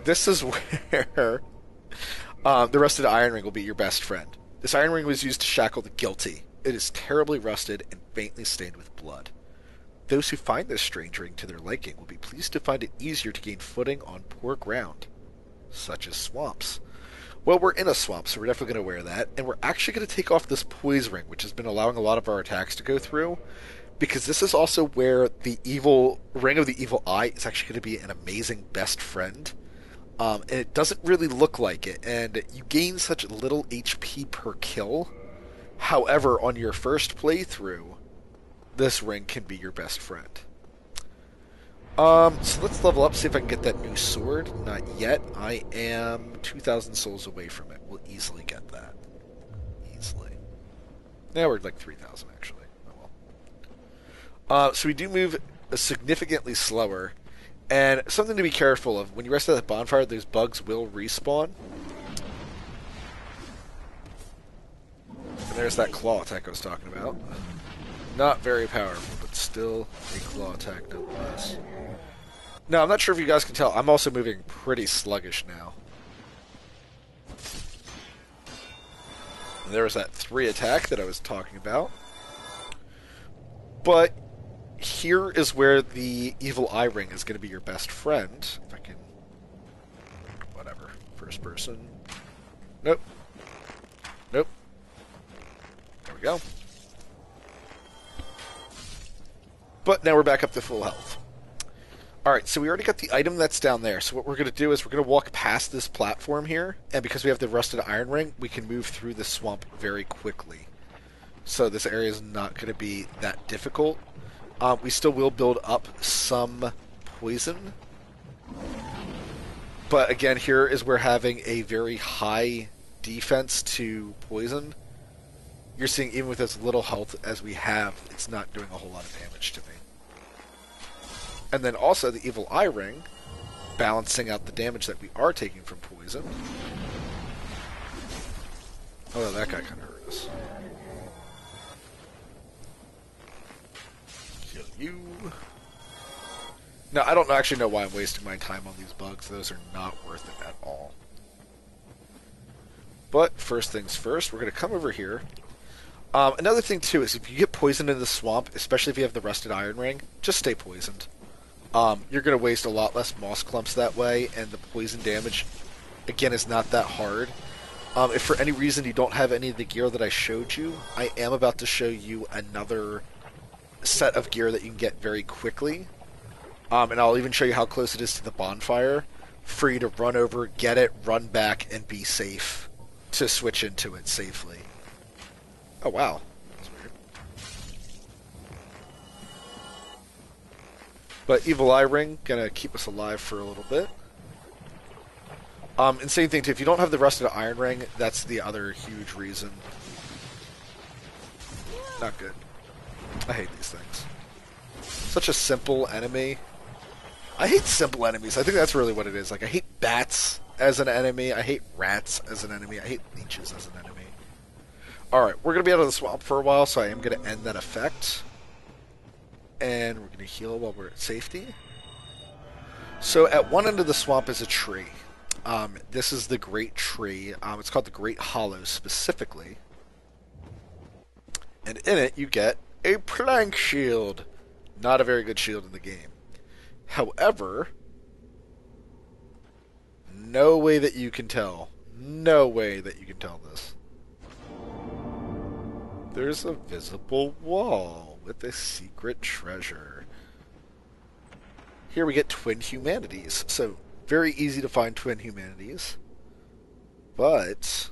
This is where the rusted iron ring will be your best friend. This iron ring was used to shackle the guilty. It is terribly rusted and faintly stained with blood. Those who find this strange ring to their liking will be pleased to find it easier to gain footing on poor ground, such as swamps. Well, we're in a swamp, so we're definitely going to wear that, and we're actually going to take off this poise ring, which has been allowing a lot of our attacks to go through, because this is also where the evil ring of the evil eye is actually going to be an amazing best friend. And it doesn't really look like it, and you gain such little HP per kill. However, on your first playthrough, this ring can be your best friend. So let's level up, see if I can get that new sword. Not yet. I am 2,000 souls away from it. We'll easily get that. Easily. Now we're like 3,000, actually. Oh well. So we do move significantly slower. And something to be careful of, when you rest at the bonfire, those bugs will respawn. And there's that claw attack I was talking about. Not very powerful, but still a claw attack nonetheless. Now, I'm not sure if you guys can tell, I'm also moving pretty sluggish now. And there was that 3 attack that I was talking about. But here is where the evil eye ring is going to be your best friend. If I can... Whatever. First person. Nope. Nope. There we go. But now we're back up to full health. Alright, so we already got the item that's down there. So what we're going to do is we're going to walk past this platform here. And because we have the rusted iron ring, we can move through the swamp very quickly. So this area is not going to be that difficult. We still will build up some poison. But again, here is where having a very high defense to poison, you're seeing even with as little health as we have, it's not doing a whole lot of damage to me. And then also the evil eye ring, balancing out the damage that we are taking from poison. Oh, that guy kind of hurt us. Kill you. Now, I don't actually know why I'm wasting my time on these bugs. Those are not worth it at all. But first things first, we're going to come over here. Another thing, too, is if you get poisoned in the swamp, especially if you have the rusted iron ring, just stay poisoned. You're going to waste a lot less moss clumps that way, and the poison damage, again, is not that hard. If for any reason you don't have any of the gear that I showed you, I am about to show you another set of gear that you can get very quickly. And I'll even show you how close it is to the bonfire for you to run over, get it, run back, and be safe to switch into it safely. Oh, wow. That's weird. But Evil Eye Ring, gonna keep us alive for a little bit. And same thing, too. If you don't have the Rusted Iron Ring, that's the other huge reason. Not good. I hate these things. Such a simple enemy. I hate simple enemies. I think that's really what it is. Like, I hate bats as an enemy. I hate rats as an enemy. I hate leeches as an enemy. Alright, we're going to be out of the swamp for a while, so I am going to end that effect. And we're going to heal while we're at safety. So at one end of the swamp is a tree. This is the Great Tree. It's called the Great Hollow specifically. And in it you get a plank shield. Not a very good shield in the game. However, no way that you can tell. No way that you can tell this. There's a visible wall with a secret treasure. Here we get twin humanities. So, very easy to find twin humanities. But...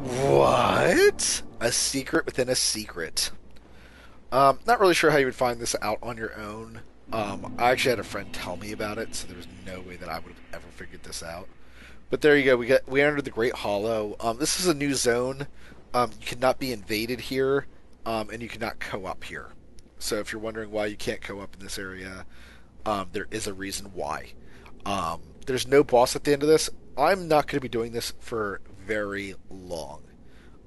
what? A secret within a secret. Not really sure how you would find this out on your own. I actually had a friend tell me about it, so there's no way that I would have ever figured this out. But there you go. We entered the Great Hollow. This is a new zone. You cannot be invaded here, and you cannot co-op here. So if you're wondering why you can't co-op in this area, there is a reason why. There's no boss at the end of this. I'm not going to be doing this for very long.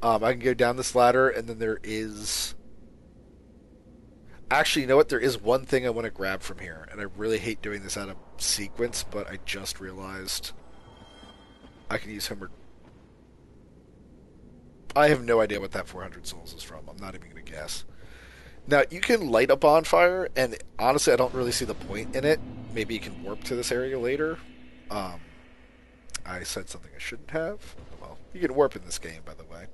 I can go down this ladder, and then there is... Actually, you know what? There is one thing I want to grab from here, and I really hate doing this out of sequence, but I just realized I can use Homer. I have no idea what that 400 souls is from. I'm not even going to guess. Now, you can light a bonfire, and honestly, I don't really see the point in it. Maybe you can warp to this area later. Um, I said something I shouldn't have. Well, you can warp in this game, by the way.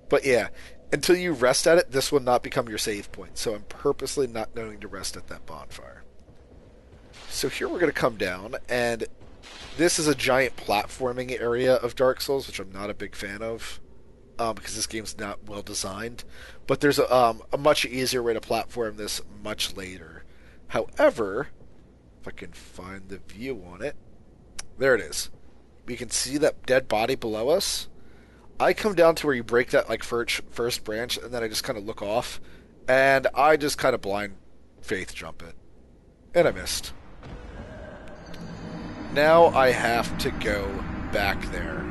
But yeah, until you rest at it, this will not become your save point. So I'm purposely not going to rest at that bonfire. So here we're going to come down, and this is a giant platforming area of Dark Souls, which I'm not a big fan of, because this game's not well designed. But there's a much easier way to platform this much later. However, if I can find the view on it, there it is. We can see that dead body below us. I come down to where you break that like first branch, and then I just kind of look off, and I just kind of blind faith jump it, and I missed. Now I have to go back there.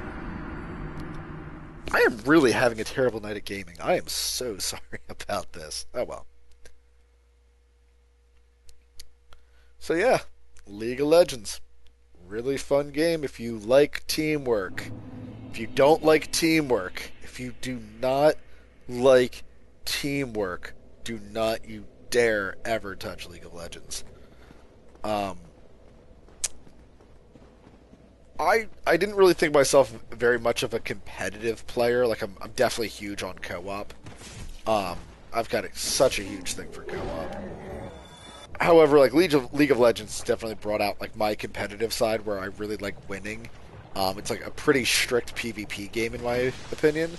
I am really having a terrible night at gaming. I am so sorry about this. Oh well. So yeah, League of Legends. Really fun game if you like teamwork. If you don't like teamwork, if you do not like teamwork, do not you dare ever touch League of Legends. Um, I didn't really think myself very much of a competitive player. Like I'm definitely huge on co-op. I've got such a huge thing for co-op. However, like League of Legends definitely brought out like my competitive side where I really like winning. It's like a pretty strict PvP game in my opinion.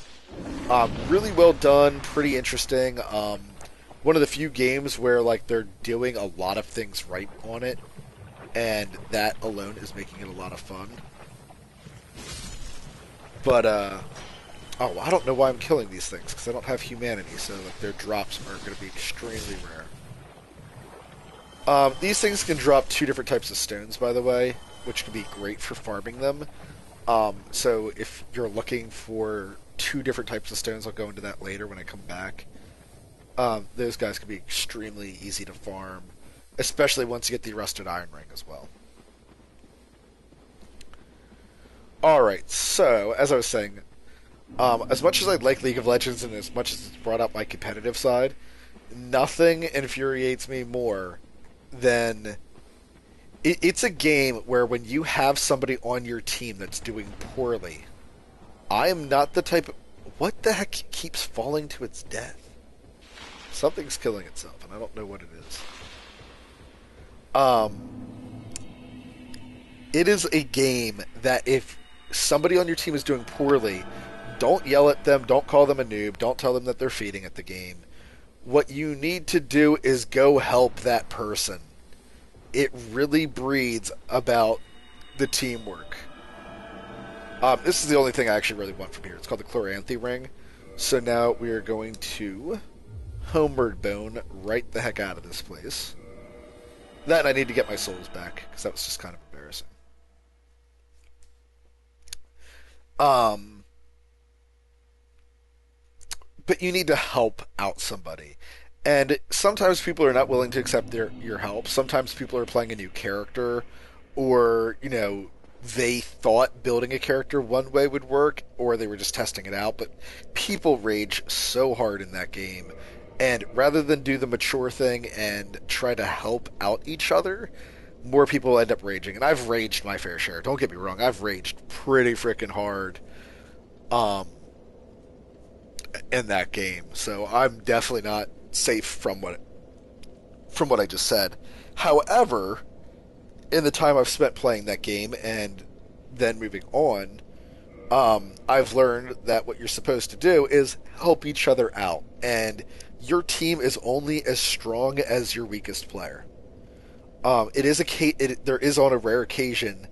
Really well done, pretty interesting. One of the few games where like they're doing a lot of things right on it, and that alone is making it a lot of fun. But oh, I don't know why I'm killing these things because I don't have humanity, so like their drops are going to be extremely rare. These things can drop two different types of stones, by the way, which can be great for farming them. So if you're looking for two different types of stones, I'll go into that later when I come back. Those guys can be extremely easy to farm, especially once you get the rusted iron ring as well. Alright, so, as I was saying, as much as I like League of Legends and as much as it's brought up my competitive side, nothing infuriates me more than it's a game where when you have somebody on your team that's doing poorly, I am not the type of... What the heck keeps falling to its death? Something's killing itself, and I don't know what it is. It is a game that if somebody on your team is doing poorly, don't yell at them, don't call them a noob, don't tell them that they're feeding at the game. What you need to do is go help that person. It really breeds about the teamwork. This is the only thing I actually really want from here. It's called the Chloranthy Ring. So now we are going to Homeward Bone right the heck out of this place. Then I need to get my souls back, because that was just kind of embarrassing. But you need to help out somebody. And sometimes people are not willing to accept your help. Sometimes people are playing a new character, or, you know, they thought building a character one way would work, or they were just testing it out. But people rage so hard in that game. And rather than do the mature thing and try to help out each other, more people end up raging. And I've raged my fair share. Don't get me wrong. I've raged pretty freaking hard in that game. So I'm definitely not safe from what I just said. However, in the time I've spent playing that game and then moving on, I've learned that what you're supposed to do is help each other out, and your team is only as strong as your weakest player. There is on a rare occasion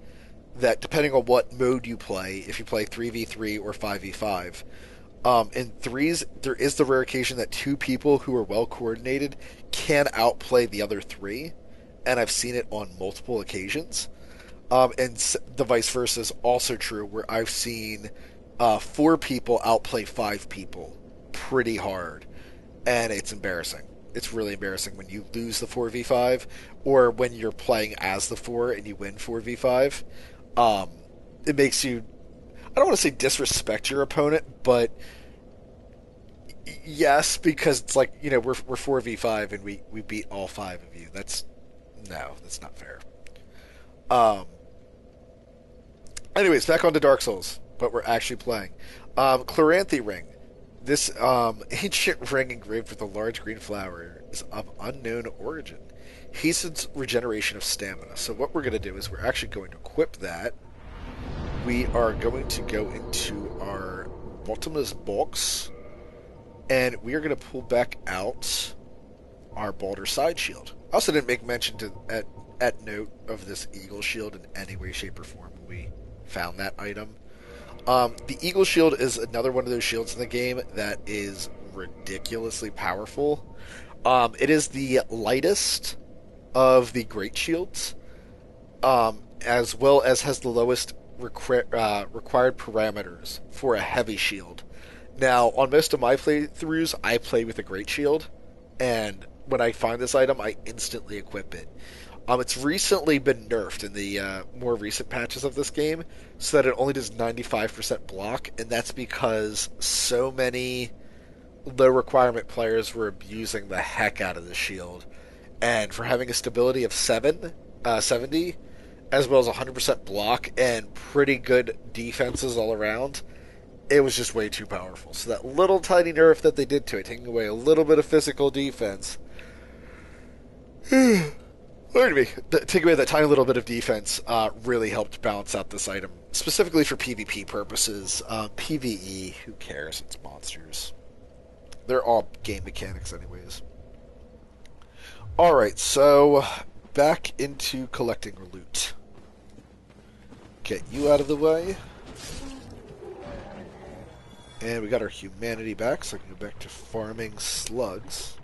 that depending on what mode you play, if you play 3v3 or 5v5, in threes, there is the rare occasion that two people who are well coordinated can outplay the other three, and I've seen it on multiple occasions. And the vice versa is also true, where I've seen 4 people outplay 5 people pretty hard. and it's embarrassing. It's really embarrassing when you lose the 4v5, or when you're playing as the 4 and you win 4v5. Um, it makes you, I don't want to say disrespect your opponent, but yes, because it's like, we're 4v5 and we beat all 5 of you. No, that's not fair. Um, Anyways, back onto Dark Souls, but we're actually playing. Chloranthy Ring. This ancient ring engraved with a large green flower is of unknown origin. Hastens regeneration of stamina. So what we're going to do is we're actually going to equip that. We are going to go into our bottomless box, and we are going to pull back out our Balder side shield. I also didn't make mention at note of this eagle shield in any way, shape, or form when we found that item. The Eagle Shield is another one of those shields in the game that is ridiculously powerful. It is the lightest of the Great Shields, as well as has the lowest required parameters for a heavy shield. Now, on most of my playthroughs, I play with a Great Shield, and when I find this item, I instantly equip it. It's recently been nerfed in the more recent patches of this game, so that it only does 95% block, and that's because so many low requirement players were abusing the heck out of the shield. And for having a stability of 70, as well as 100% block and pretty good defenses all around, it was just way too powerful. So that little tiny nerf that they did to it, taking away a little bit of physical defense, pardon me, take away that tiny little bit of defense, really helped balance out this item, specifically for PvP purposes. PvE, who cares? It's monsters. They're all game mechanics anyways. Alright, so back into collecting loot. Get you out of the way. And we got our humanity back, so I can go back to farming slugs.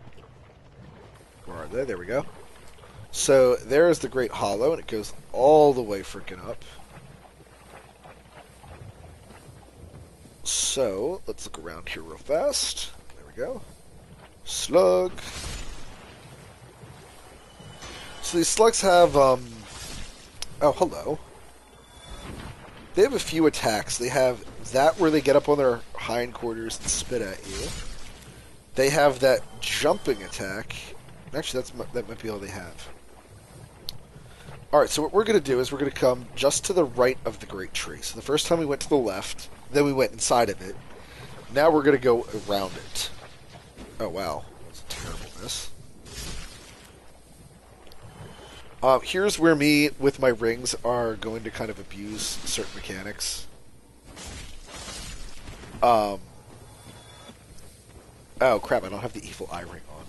Where are they? There we go. So there is the Great Hollow, and it goes all the way freaking up. So let's look around here real fast. There we go. Slug. So these slugs have, oh, hello. They have a few attacks. They have that where they get up on their hindquarters and spit at you. They have that jumping attack. Actually, that might be all they have. Alright, so what we're going to do is we're going to come just to the right of the Great Tree. So the first time we went to the left, then we went inside of it. Now we're going to go around it. Oh, wow. That was a terrible miss. Here's where me, with my rings, are going to kind of abuse certain mechanics. Oh, crap, I don't have the evil eye ring on.